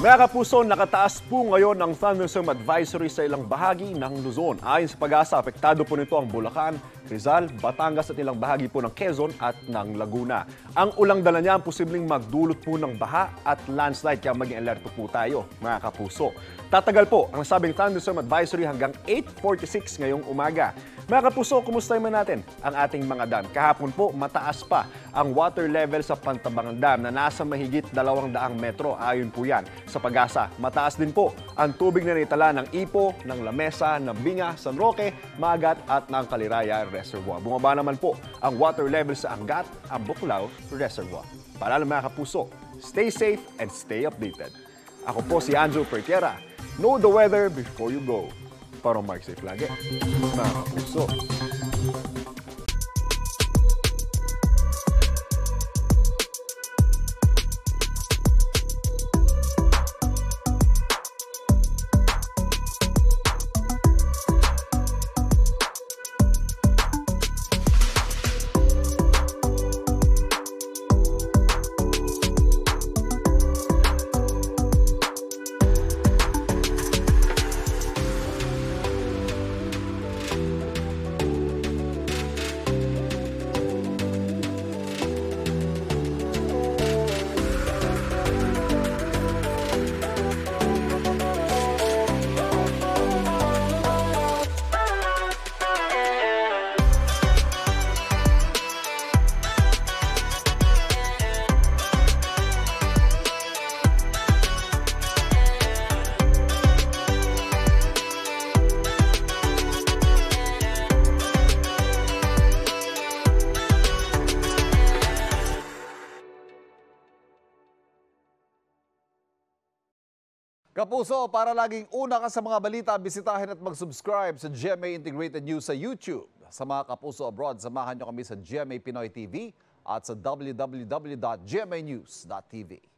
Mga kapuso, nakataas po ngayon ang thunderstorm advisory sa ilang bahagi ng Luzon. Ayon sa pag-asa, apektado po nito ang Bulacan, Rizal, Batangas at ilang bahagi po ng Quezon at ng Laguna. Ang ulang dala niya ang posibleng magdulot po ng baha at landslide, kaya maging alerto po tayo, mga kapuso. Tatagal po ang sabing thunderstorm advisory hanggang 8:46 ngayong umaga. Mga kapuso, kumusta naman natin ang ating mga dam? Kahapon po, mataas pa ang water level sa Pantabangan Dam na nasa mahigit 200 metro. Ayon po yan sa pag-asa. Mataas din po ang tubig na naitala ng Ipo, ng Lamesa, ng Binga, San Roque, Magat at ng Kaliraya Reservoir. Bumaba naman po ang water level sa Angat, ang Buklao Reservoir. Paalala mga kapuso, stay safe and stay updated. Ako po si Anjo Pertiera. Know the weather before you go. Para Mark safe lagi, mga kapuso. Kapuso, para laging una ka sa mga balita, bisitahin at mag-subscribe sa GMA Integrated News sa YouTube. Sa mga kapuso abroad, samahan nyo kami sa GMA Pinoy TV at sa www.gmanews.tv.